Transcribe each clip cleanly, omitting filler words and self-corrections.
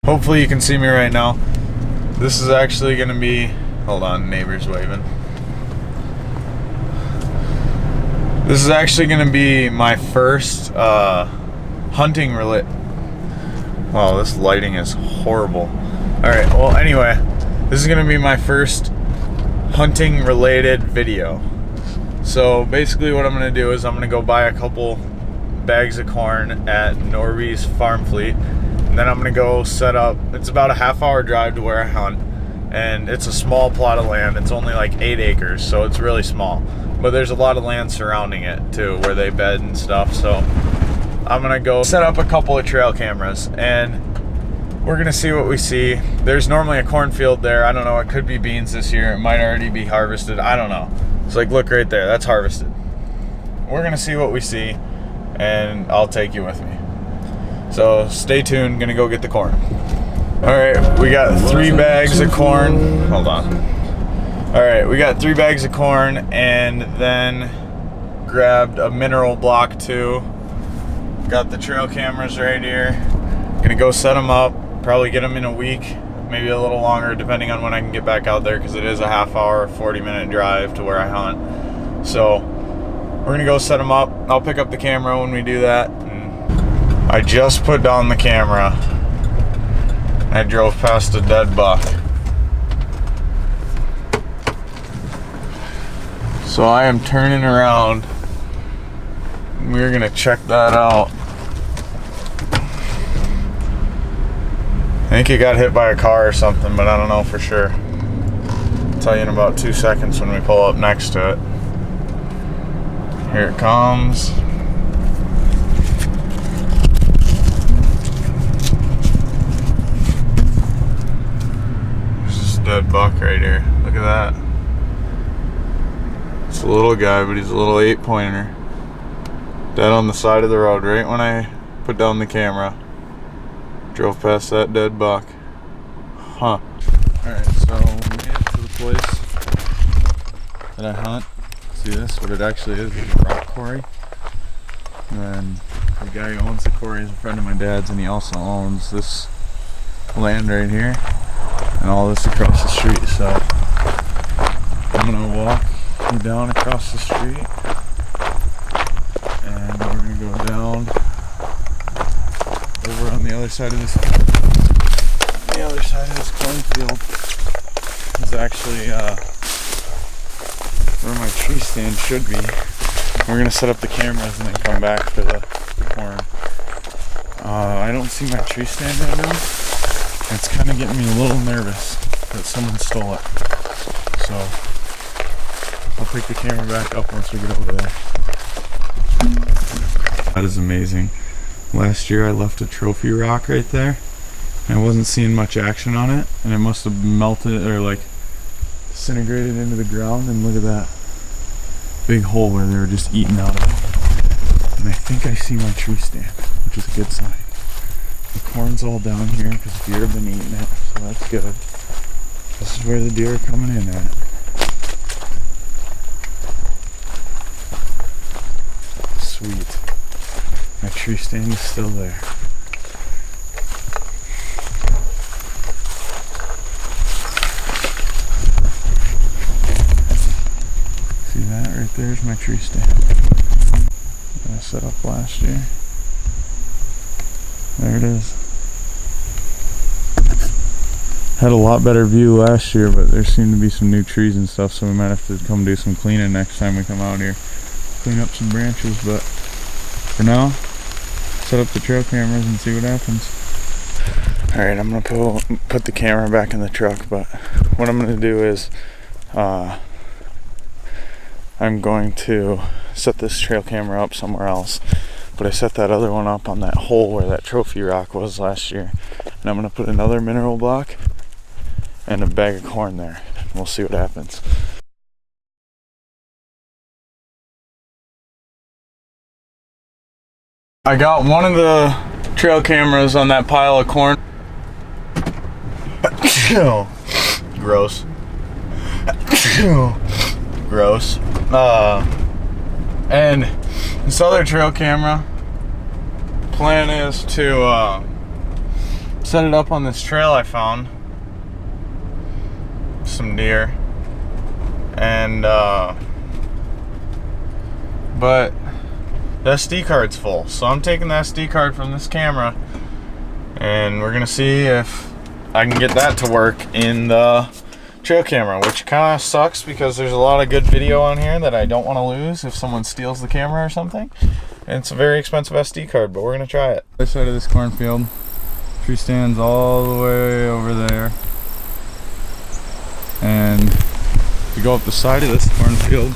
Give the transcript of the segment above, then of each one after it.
Hopefully you can see me right now. This is actually gonna be, hold on, neighbor's waving. This is actually gonna be my first hunting relate. Wow, this lighting is horrible. Alright, well anyway, this is gonna be my first hunting related video. So basically what I'm gonna do is I'm gonna go buy a couple bags of corn at Norby's Farm Fleet, and then I'm gonna go set up. It's about a half-hour drive to where I hunt, and it's a small plot of land. It's only like 8 acres, so it's really small, but there's a lot of land surrounding it too where they bed and stuff. So I'm gonna go set up a couple of trail cameras and we're gonna see what we see. There's normally a cornfield there. I don't know, it could be beans this year. It might already be harvested, I don't know. It's like, look right there, that's harvested. We're gonna see what we see, and I'll take you with me. So stay tuned, gonna go get the corn. All right, we got 3 bags of corn. Hold on. All right, we got 3 bags of corn and then grabbed a mineral block too. Got the trail cameras right here. Gonna go set them up, probably get them in a week, maybe a little longer depending on when I can get back out there, because it is a half-hour, 40-minute drive to where I hunt. So we're gonna go set them up. I'll pick up the camera when we do that. And I just put down the camera. I drove past a dead buck. So I am turning around. We're gonna check that out. I think he got hit by a car or something, but I don't know for sure. I'll tell you in about 2 seconds when we pull up next to it. Here it comes. There's this dead buck right here. Look at that. It's a little guy, but he's a little 8-pointer. Dead on the side of the road right when I put down the camera. Drove past that dead buck. Huh. Alright, so we made it to the place that I hunt. See this? What it actually is a rock quarry. And then the guy who owns the quarry is a friend of my dad's, and he also owns this land right here and all this across the street. So I'm gonna walk you down across the street and we're gonna go down over on the other side of this cornfield is actually where my tree stand should be. We're gonna set up the cameras and then come back for the corn. I don't see my tree stand right now. It's kind of getting me a little nervous that someone stole it. So I'll pick the camera back up once we get over there. That is amazing. Last year I left a trophy rock right there, and I wasn't seeing much action on it, and it must have melted or like disintegrated into the ground, and look at that big hole where they were just eating out of it. And I think I see my tree stand, which is a good sign. The corn's all down here because deer have been eating it, so that's good. This is where the deer are coming in at. Sweet. My tree stand is still there. See that? Right there's my tree stand. That I set up last year. There it is. Had a lot better view last year, but there seemed to be some new trees and stuff, so we might have to come do some cleaning next time we come out here. Clean up some branches, but for now, set up the trail cameras and see what happens. Alright, I'm gonna put the camera back in the truck, but what I'm gonna do is I'm going to set this trail camera up somewhere else, but I set that other one up on that hole where that trophy rock was last year, and I'm gonna put another mineral block and a bag of corn there. We'll see what happens. I got one of the trail cameras on that pile of corn. Gross. Gross. And this other trail camera, plan is to set it up on this trail I found. Some deer. And but the SD card's full, so I'm taking the SD card from this camera and we're gonna see if I can get that to work in the trail camera, which kind of sucks because there's a lot of good video on here that I don't want to lose if someone steals the camera or something, and it's a very expensive SD card, but we're gonna try it. Other side of this cornfield, tree stands all the way over there, and if you go up the side of this cornfield,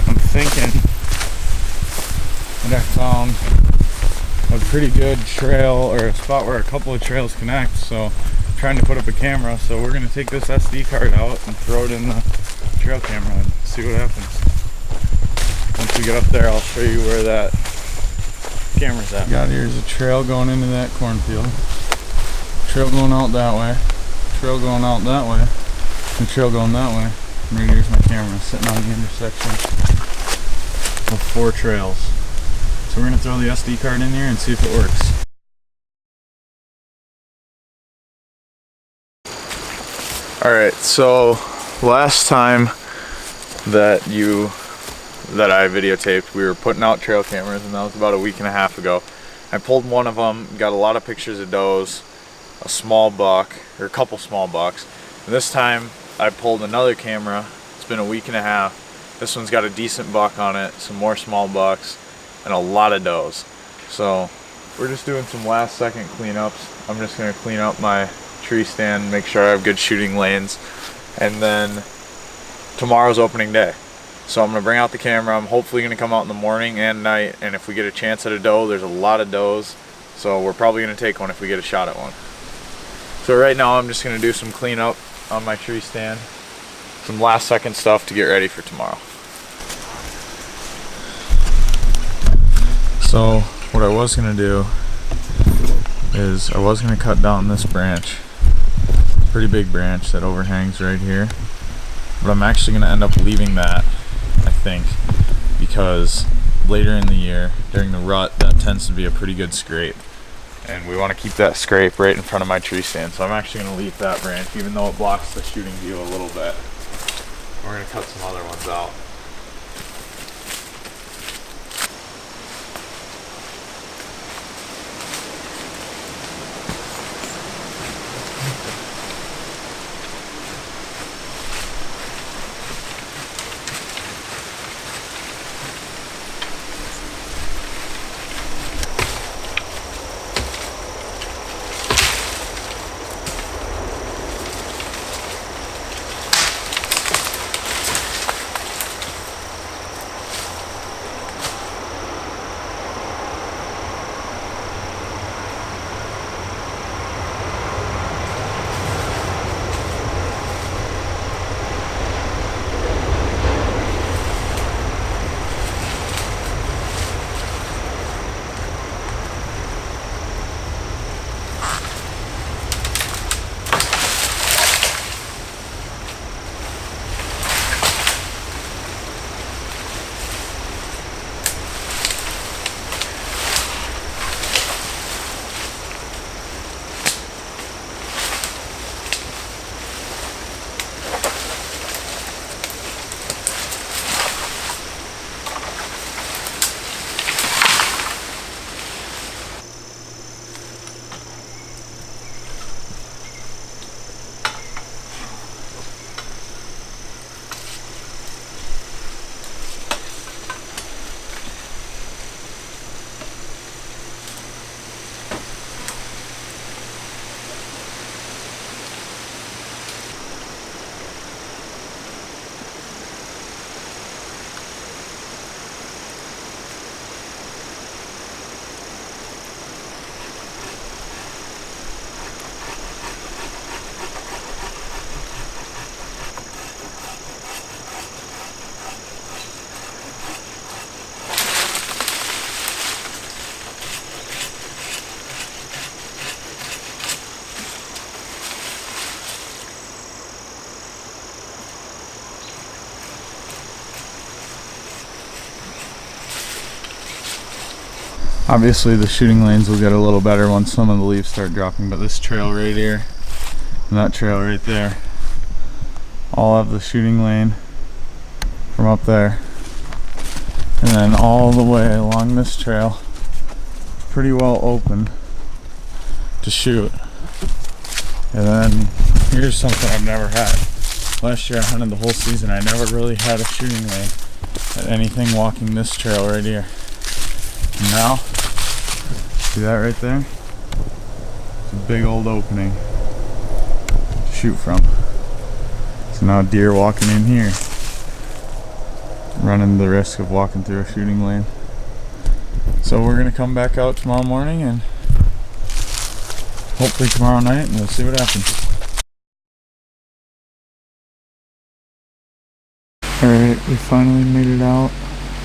I'm thinking that I found a pretty good trail, or a spot where a couple of trails connect, so I'm trying to put up a camera. So we're going to take this SD card out and throw it in the trail camera and see what happens. Once we get up there, I'll show you where that camera's at. Got here's a trail going into that cornfield, trail going out that way, trail going out that way, and trail going that way. And right here's my camera sitting on the intersection of 4 trails. So we're going to throw the SD card in here and see if it works. Alright, so last time that I videotaped, we were putting out trail cameras, and that was about a week and a half ago. I pulled one of them, got a lot of pictures of does, a small buck, or a couple small bucks. And this time I pulled another camera. It's been a week and a half. This one's got a decent buck on it, some more small bucks, and a lot of does. So we're just doing some last second cleanups. I'm just going to clean up my tree stand, make sure I have good shooting lanes, and then tomorrow's opening day. So I'm going to bring out the camera. I'm hopefully going to come out in the morning and night, and if we get a chance at a doe, there's a lot of does, so we're probably going to take one if we get a shot at one. So right now I'm just going to do some cleanup on my tree stand, some last second stuff to get ready for tomorrow. So what I was going to do is I was going to cut down this branch, pretty big branch that overhangs right here, but I'm actually going to end up leaving that, I think, because later in the year during the rut that tends to be a pretty good scrape, and we want to keep that scrape right in front of my tree stand. So I'm actually going to leave that branch even though it blocks the shooting view a little bit. We're going to cut some other ones out. Obviously the shooting lanes will get a little better once some of the leaves start dropping, but this trail right here and that trail right there all have the shooting lane from up there, and then all the way along this trail pretty well open to shoot. And then here's something I've never had. Last year I hunted the whole season, I never really had a shooting lane at anything walking this trail right here. And now, see that right there? It's a big old opening to shoot from. So now deer walking in here, running the risk of walking through a shooting lane. So we're gonna come back out tomorrow morning and hopefully tomorrow night, and we'll see what happens. Alright, we finally made it out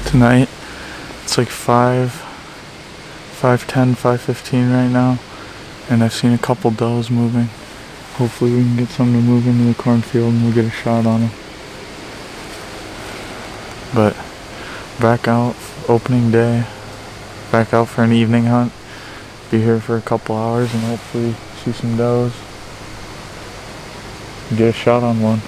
tonight. It's like 5:10, 5:15 right now, and I've seen a couple does moving. Hopefully we can get some to move into the cornfield and we'll get a shot on them. But back out, opening day, back out for an evening hunt. Be here for a couple hours and hopefully see some does. Get a shot on one.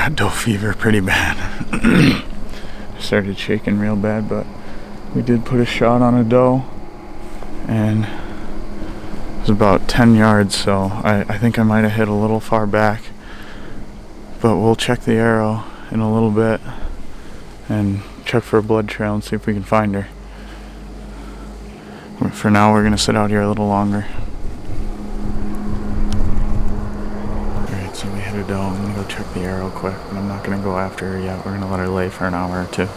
got doe fever pretty bad. Started shaking real bad, but we did put a shot on a doe, and it was about 10 yards, so I think I might have hit a little far back, but we'll check the arrow in a little bit and check for a blood trail and see if we can find her. For now, we're gonna sit out here a little longer. Alright, so we hit a doe. I'm gonna go check the arrow quick, but I'm not gonna go after her yet. We're gonna let her lay for an hour or two.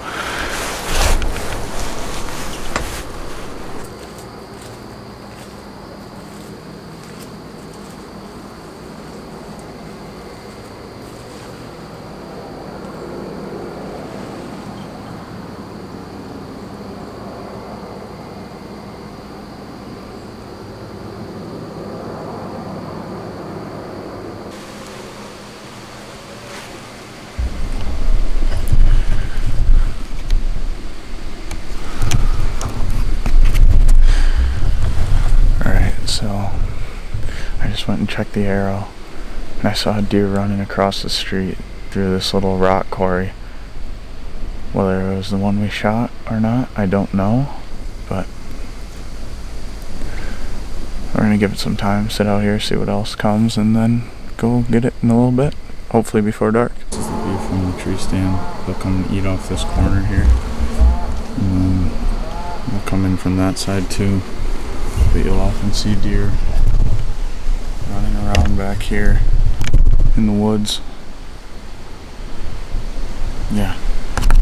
So I just went and checked the arrow, and I saw a deer running across the street through this little rock quarry. Whether it was the one we shot or not, I don't know, but we're gonna give it some time, sit out here, see what else comes, and then go get it in a little bit, hopefully before dark. This is the view from the tree stand. They'll come eat off this corner here, and then they'll come in from that side too. But you'll often see deer running around back here in the woods. Yeah,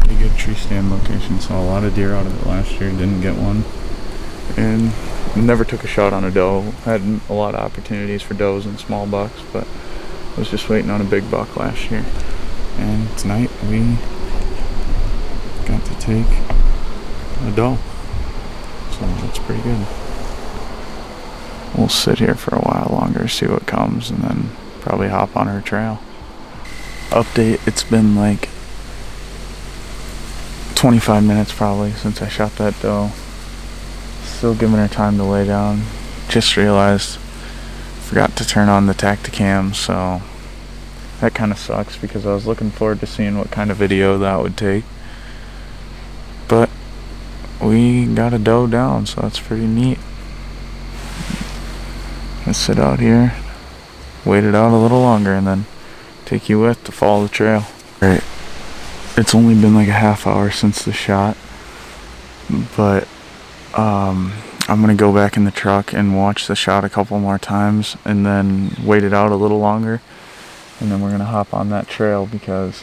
pretty good tree stand location. Saw a lot of deer out of it last year, didn't get one. And never took a shot on a doe. Had a lot of opportunities for does and small bucks, but was just waiting on a big buck last year. And tonight we got to take a doe. So that's pretty good. We'll sit here for a while longer, see what comes, and then probably hop on her trail. Update, it's been like 25 minutes probably since I shot that doe. Still giving her time to lay down. Just realized, forgot to turn on the Tacticam, so that kind of sucks because I was looking forward to seeing what kind of video that would take. But we got a doe down, so that's pretty neat. Let's sit out here, wait it out a little longer, and then take you with to follow the trail. Alright, it's only been like a half hour since the shot, but I'm gonna go back in the truck and watch the shot a couple more times and then wait it out a little longer, and then we're gonna hop on that trail because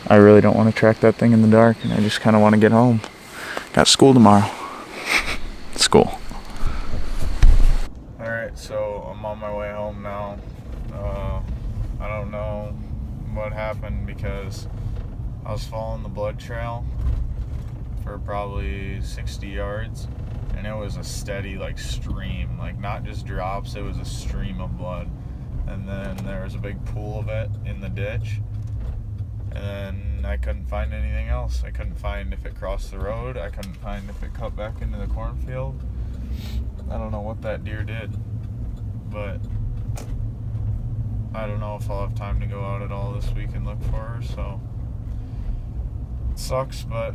I really don't want to track that thing in the dark, and I just kind of want to get home. Got school tomorrow. School. Alright, so I'm on my way home now. I don't know what happened because I was following the blood trail for probably 60 yards, and it was a steady like stream, like not just drops, it was a stream of blood. And then there was a big pool of it in the ditch, and I couldn't find anything else. I couldn't find if it crossed the road, I couldn't find if it cut back into the cornfield. I don't know what that deer did, but I don't know if I'll have time to go out at all this week and look for her, so it sucks, but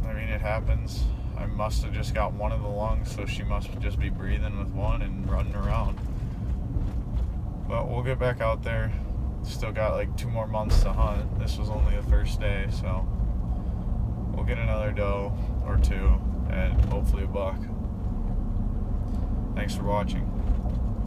I mean, it happens. I must have just got one of the lungs, so she must just be breathing with one and running around. But we'll get back out there. Still got like 2 more months to hunt. This was only the first day, so we'll get another doe or two and hopefully a buck. Thanks for watching.